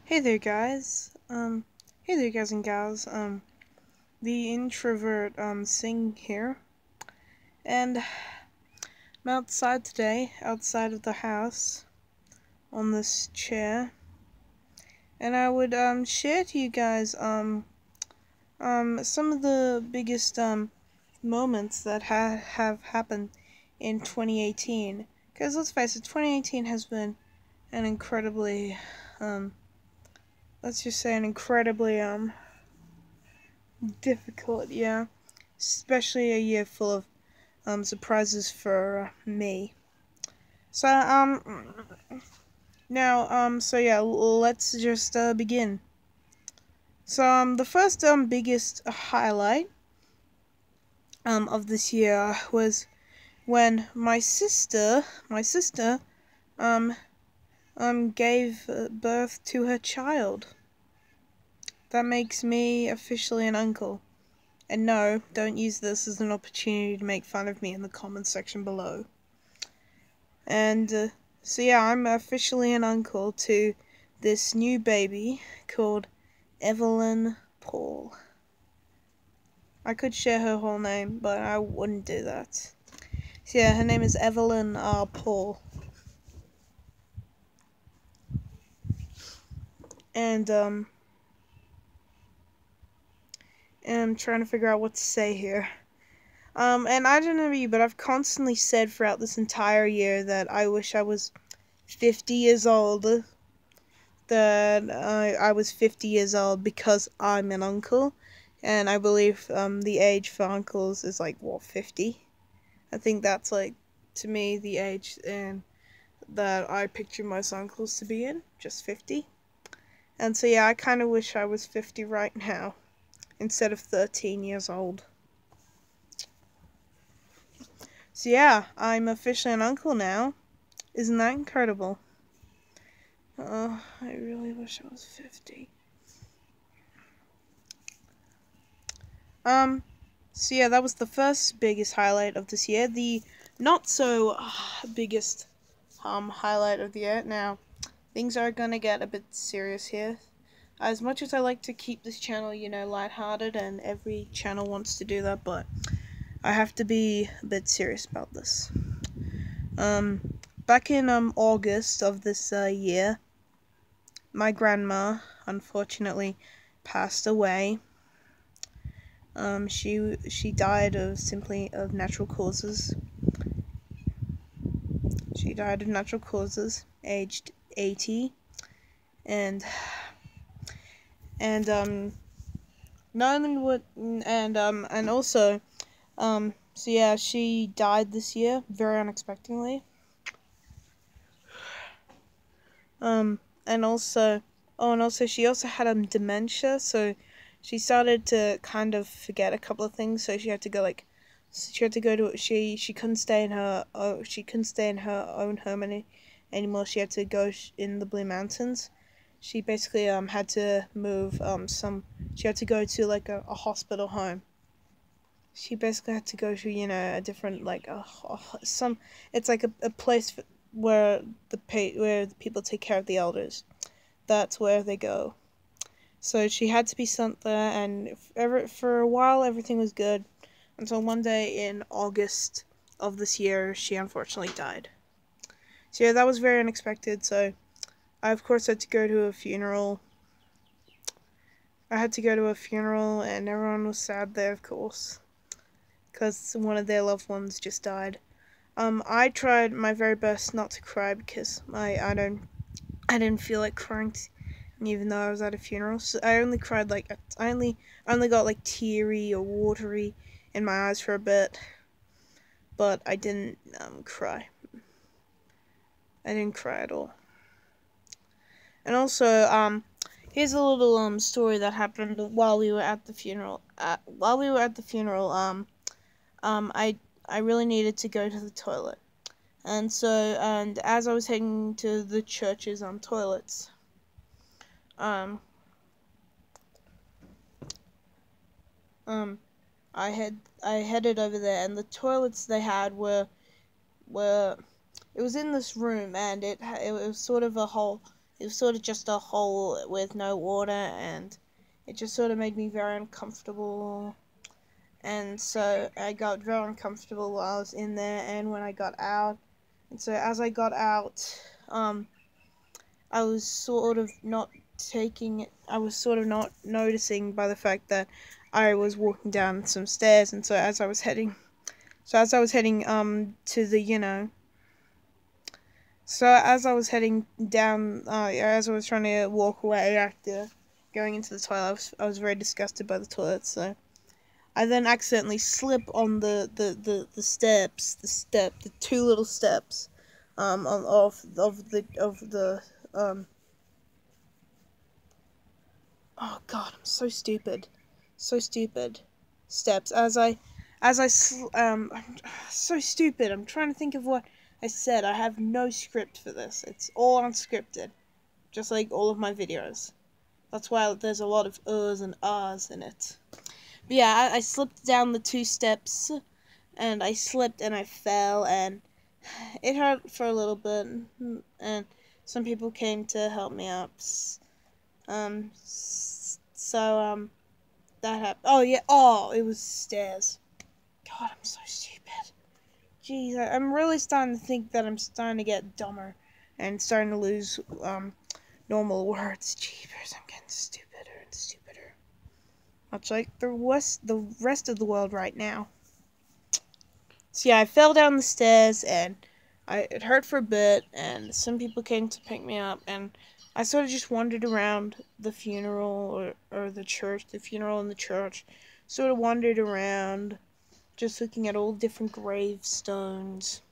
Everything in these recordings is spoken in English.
Hey there, guys. Hey there, guys and gals. The introvert, Sing here, and I'm outside today, outside of the house, on this chair, and I would, share to you guys, some of the biggest, moments that have happened in 2018. Because let's face it, 2018 has been an incredibly, let's just say an incredibly, difficult, yeah. Especially a year full of surprises for me. So so yeah, let's just begin. So the first biggest highlight of this year was when my sister um gave birth to her child. That makes me officially an uncle. And no, don't use this as an opportunity to make fun of me in the comments section below. And so yeah, I'm officially an uncle to this new baby called Evelyn Paul. I could share her whole name, but I wouldn't do that. So yeah, her name is Evelyn Paul. And I'm trying to figure out what to say here. And I don't know you, but I've constantly said throughout this entire year that I wish I was 50 years old. That I was 50 years old because I'm an uncle. And I believe the age for uncles is like, what, 50? I think that's like, to me, the age and that I picture most uncles to be in, just 50. And so yeah, I kind of wish I was 50 right now, instead of 13 years old. So yeah, I'm officially an uncle now. Isn't that incredible? Oh, I really wish I was 50. So yeah, that was the first biggest highlight of this year. The not so biggest highlight of the year. Now, things are gonna get a bit serious here. As much as I like to keep this channel, lighthearted, and every channel wants to do that, but I have to be a bit serious about this. Back in August of this year, my grandma unfortunately passed away. She died of natural causes. She died of natural causes, aged 80, and not only would and also so yeah, she died this year very unexpectedly. And also she also had dementia, so she started to kind of forget a couple of things, so she had to go to she couldn't stay in her own home anymore. She had to go in the Blue Mountains. She basically had to move she had to go to like a hospital home. She basically had to go to a different it's like a place where where the people take care of the elders. That's where they go. So she had to be sent there, and for a while everything was good until one day in August of this year she unfortunately died. So yeah, that was very unexpected. So I of course had to go to a funeral. And everyone was sad there, of course, because one of their loved ones just died. I tried my very best not to cry because I didn't feel like crying, even though I was at a funeral. So I only cried I only got like teary or watery in my eyes for a bit, but I didn't cry. I didn't cry at all. And also here's a little story that happened while we were at the funeral. I really needed to go to the toilet. And as I was heading to the church's toilets, um, um, I headed over there, and the toilets they had were it was in this room, and it was sort of a hole. it was sort of just a hole with no water, and it just sort of made me very uncomfortable. And so I got very uncomfortable while I was in there and when I got out. And so as I got out, I was sort of not noticing by the fact that I was walking down some stairs. And so as I was heading to the, so as I was heading down, as I was trying to walk away after going into the toilet, I was very disgusted by the toilet, so I then accidentally slip on the two little steps, of the oh god, I'm so stupid, steps, I'm so stupid. I'm trying to think of what I said. I have no script for this. It's all unscripted, just like all of my videos. That's why there's a lot of uhs and ahs in it. But yeah, I slipped down the two steps, and I slipped and I fell, and it hurt for a little bit, and some people came to help me up. That happened. Oh yeah, it was stairs. God, I'm so stupid. Jeez, I'm really starting to think that I'm starting to get dumber and starting to lose normal words. Jeepers, I'm getting stupider and stupider. Much like the rest of the world right now. So yeah, I fell down the stairs and it hurt for a bit, and some people came to pick me up, and I sort of just wandered around the funeral or the church, the funeral and the church. Sort of wandered around, just looking at all different gravestones.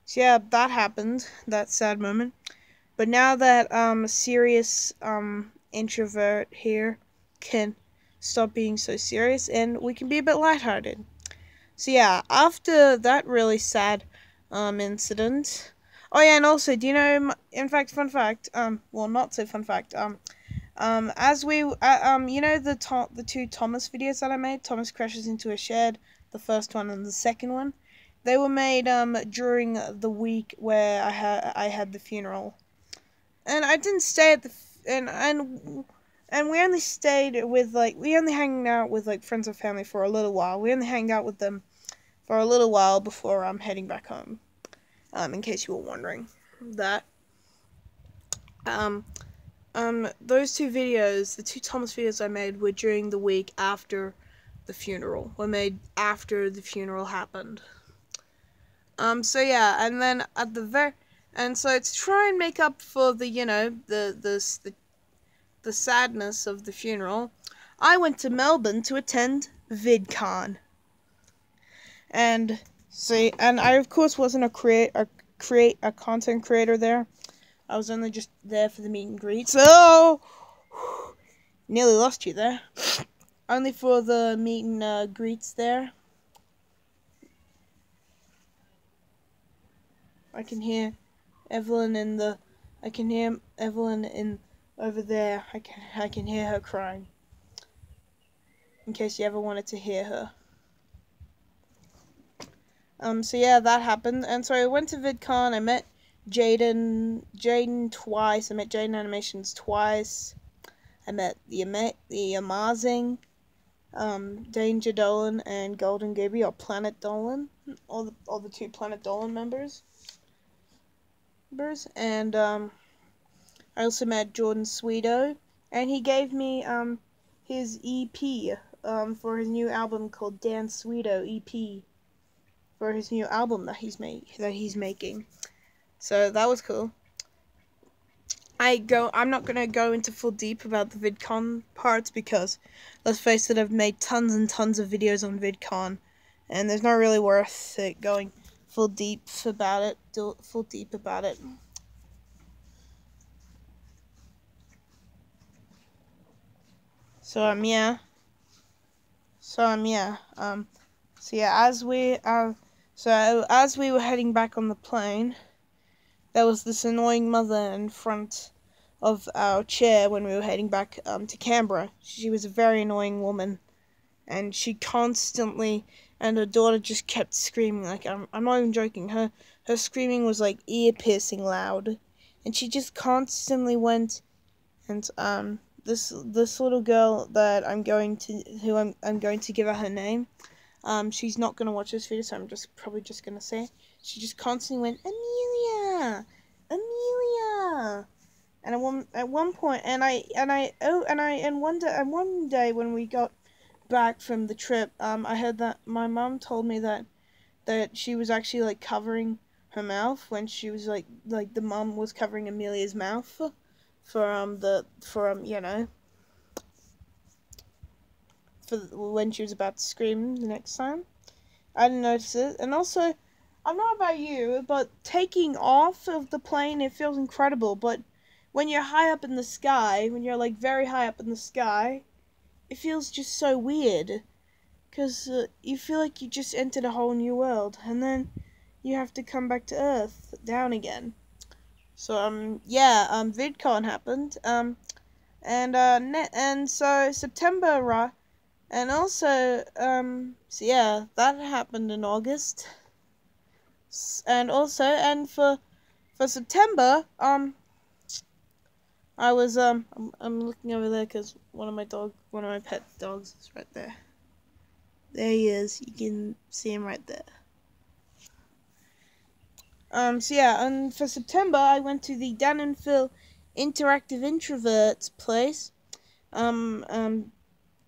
So yeah, that happened, that sad moment. But now that a serious introvert here can stop being so serious, and we can be a bit lighthearted. So yeah, after that really sad incident. Oh yeah, and also, do you know? In fact, fun fact. Well, not so fun fact. As we you know the two Thomas videos that I made. Thomas crashes into a shed. The first one and the second one. They were made during the week where I had the funeral, and I didn't stay at the and we only stayed with we only hanged out with friends and family for a little while. We only hanged out with them for a little while before heading back home. In case you were wondering that. Those two videos, the two Thomas videos I made, were during the week after the funeral. Were made after the funeral happened. So yeah, and then and so to try and make up for the the sadness of the funeral, I went to Melbourne to attend VidCon. And I of course wasn't a content creator there. I was only just there for the meet and greet. So nearly lost you there. Only for the meet and greets there. I can hear Evelyn over there. I can hear her crying. In case you ever wanted to hear her. So yeah, that happened, and so I went to VidCon. I met Jaden twice. I met Jaden Animations twice. I met the amazing Danger Dolan and Golden Gibby, or Planet Dolan, all the two Planet Dolan members. And I also met Jordan Sweeto, and he gave me his EP for his new album called Dan Sweeto EP. For his new album that he's making. So that was cool. I'm not gonna go into full deep about the VidCon parts because, let's face it, I've made tons and tons of videos on VidCon, and there's not really worth it going full deep about it. So yeah. So as we were heading back on the plane, there was this annoying mother in front of our chair when we were heading back to Canberra. She was a very annoying woman, and and her daughter just kept screaming. I'm not even joking. Her screaming was ear piercing loud, and she just constantly went, and this little girl that I'm going to give her name. She's not gonna watch this video, so I'm probably just gonna say it. She just constantly went, Amelia, Amelia, and at one point, and one day when we got back from the trip, I heard that my mom told me that she was actually like covering her mouth when she was like the mom was covering Amelia's mouth for when she was about to scream the next time. I didn't notice it. And also, I'm not about you, but taking off of the plane, it feels incredible. But when you're high up in the sky, when you're like very high up in the sky, it feels just so weird. Because you feel like you just entered a whole new world. And then you have to come back to Earth, down again. So, VidCon happened. And so September, and also, so yeah, that happened in August. And also, and for September, I was, I'm looking over there because one of my pet dogs is right there. There he is. You can see him right there. So yeah, and for September, I went to the Dan and Phil Interactive Introverts place.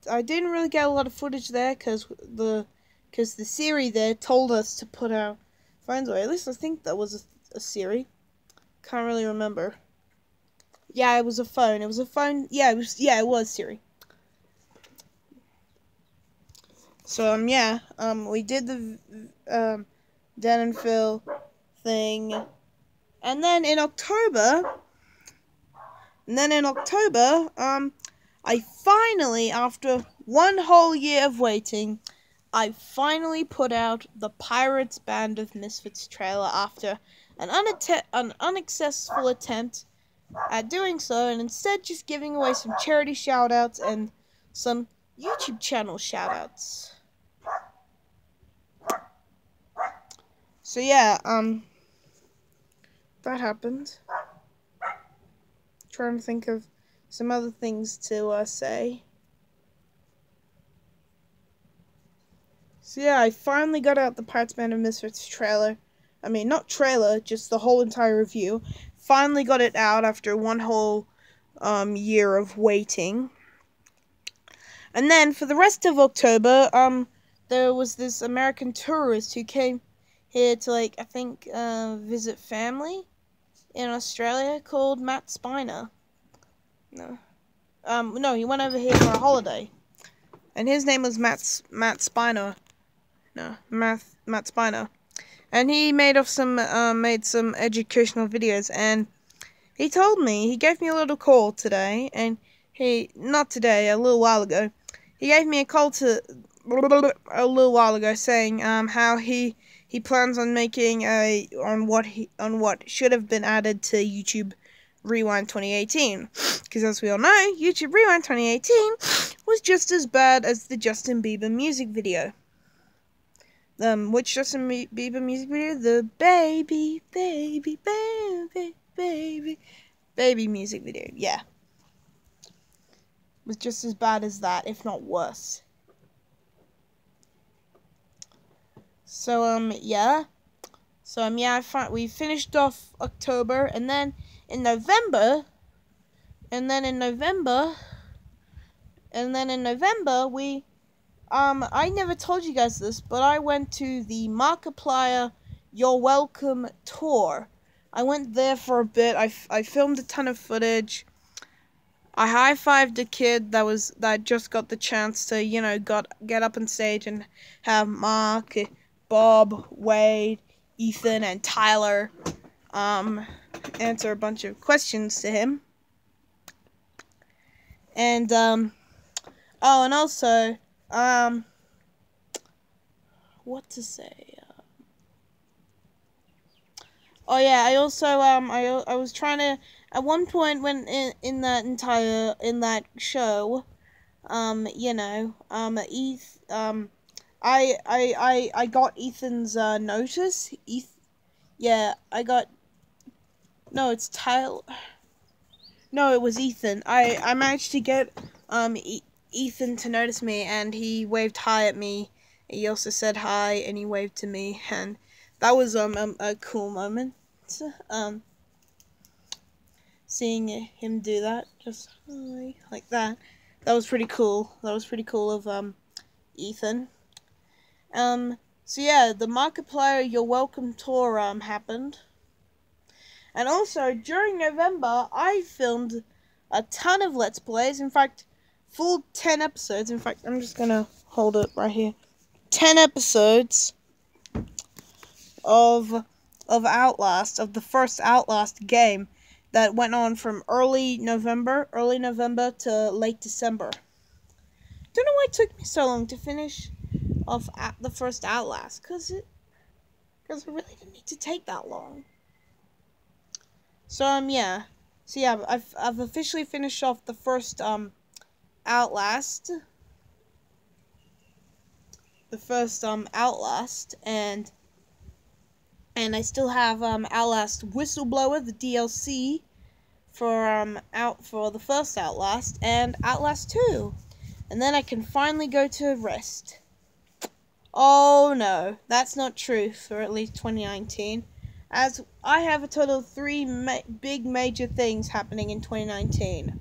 I didn't really get a lot of footage there because the Siri there told us to put our phones away. At least I think that was a Siri. Can't really remember. Yeah, it was a phone. It was a phone. Yeah, it was Siri. So we did the Dan and Phil thing, and then in October, I finally, after one whole year of waiting, I finally put out the Pirates Band of Misfits trailer after an unsuccessful attempt at doing so, and instead just giving away some charity shoutouts and some YouTube channel shoutouts. So yeah, that happened. Trying to think of some other things to say. So yeah, I finally got out the Pirates Band of Misfits trailer. I mean, not trailer, just the whole entire review. Finally got it out after one whole year of waiting. And then for the rest of October, there was this American tourist who came here to, like, I think, visit family in Australia called Matt Spiner. No, he went over here for a holiday. And his name was Matt Spiner. Matt Spiner. And he made some educational videos, and he gave me a little call today, and not today, a little while ago. He gave me a call a little while ago saying how he plans on making on what should have been added to YouTube Rewind 2018, because as we all know, YouTube Rewind 2018 was just as bad as the Justin Bieber music video. Which Justin Bieber music video? The baby music video. Yeah, was just as bad as that, if not worse. So we finished off October, and then in November, we I never told you guys this, but I went to the Markiplier You're Welcome tour. I went there for a bit. I filmed a ton of footage. I high-fived a kid that just got the chance to, get up on stage and have Mark, Bob, Wade, Ethan, and Tyler answer a bunch of questions to him. And and also what to say? I also I was trying to, at one point when in that show, I got Ethan's notice. I got No, it's Tyler. No, it was Ethan. I managed to get Ethan to notice me, and he waved hi at me. He also said hi, and he waved to me, and that was a cool moment. Um, Seeing him do that, just hi, like that. That was pretty cool. That was pretty cool of Ethan. So yeah, the Markiplier You're Welcome tour happened. And also, during November, I filmed a ton of Let's Plays. In fact, full 10 episodes. In fact, I'm just gonna hold it right here. 10 episodes of Outlast, of the first Outlast game that went on from early November to late December. Don't know why it took me so long to finish off the first Outlast, because it really didn't need to take that long. So yeah. So yeah, I've officially finished off the first Outlast. The first Outlast, and I still have Outlast Whistleblower, the DLC for for the first Outlast, and Outlast 2. And then I can finally go to rest. Oh no, that's not true for at least 2019, as I have a total of 3 big major things happening in 2019.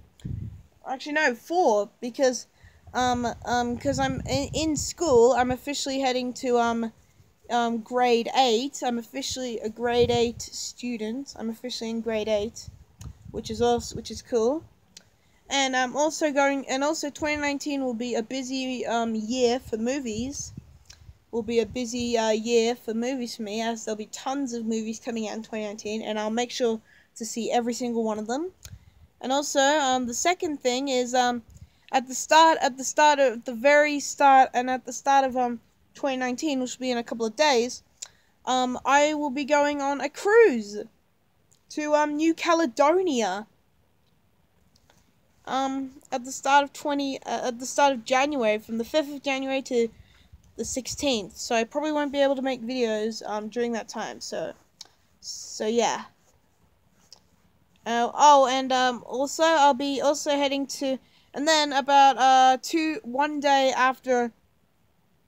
Actually, no, 4, because because I'm in school. I'm officially heading to grade 8. I'm officially a grade 8 student. I'm officially in grade 8, which is cool. And I'm also going, and also 2019 will be a busy year for movies. Will be a busy year for movies for me, as there'll be tons of movies coming out in 2019, and I'll make sure to see every single one of them. And also, the second thing is at the very start of 2019, which will be in a couple of days, I will be going on a cruise to New Caledonia. At the start of January, from the 5th of January to the 16th. So I probably won't be able to make videos during that time. So yeah. And also I'll be also heading to, and then about 1 day after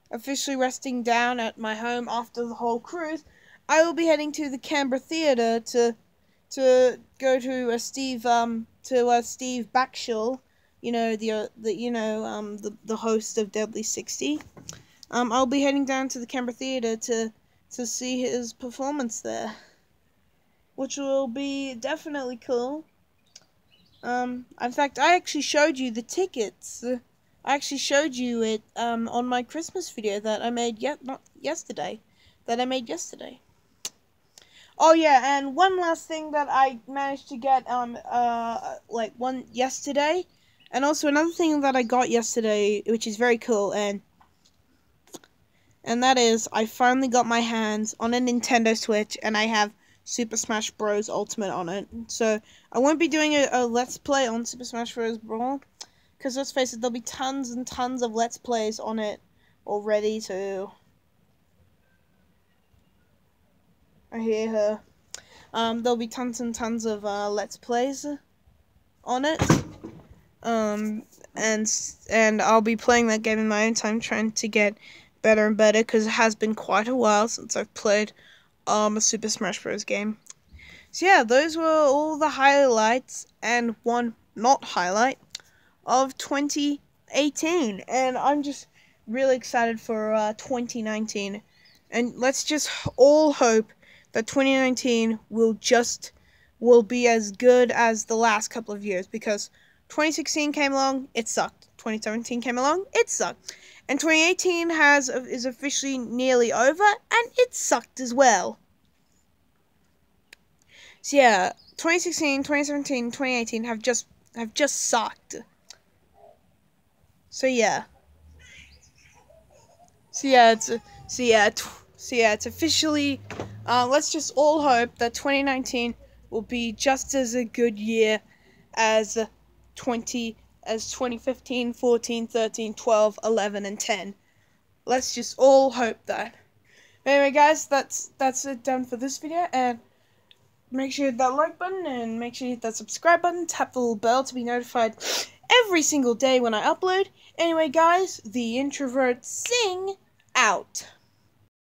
officially resting down at my home after the whole cruise, I will be heading to the Canberra Theatre to go to a Steve Backshall, the host of Deadly 60. I'll be heading down to the Canberra Theatre to see his performance there, which will be definitely cool. In fact, I actually showed you the tickets. I actually showed you it on my Christmas video that I made yesterday. Oh yeah, and one last thing that I managed to get yesterday, and also another thing that I got yesterday, which is very cool, and that is I finally got my hands on a Nintendo Switch, and I have Super Smash Bros. Ultimate on it. So I won't be doing a Let's Play on Super Smash Bros. Brawl, because let's face it, there'll be tons and tons of Let's Plays on it already. So I hear her. There'll be tons and tons of Let's Plays on it. And I'll be playing that game in my own time, trying to get better and better, because it has been quite a while since I've played a Super Smash Bros. Game. So yeah, those were all the highlights, and one not highlight, of 2018. And I'm just really excited for 2019. And let's just all hope that 2019 will be as good as the last couple of years, because 2016 came along, it sucked. 2017 came along, it sucked. And 2018 is officially nearly over, and it sucked as well. So yeah, 2016, 2017, 2018 have just sucked. So yeah. It's officially. Let's just all hope that 2019 will be just as a good year as 2015, 14, 13, 12, 11, and 10. Let's just all hope that. Anyway, guys, that's it done for this video, and make sure you hit that like button and make sure you hit that subscribe button. Tap the little bell to be notified every single day when I upload. Anyway, guys, the introvert sing out.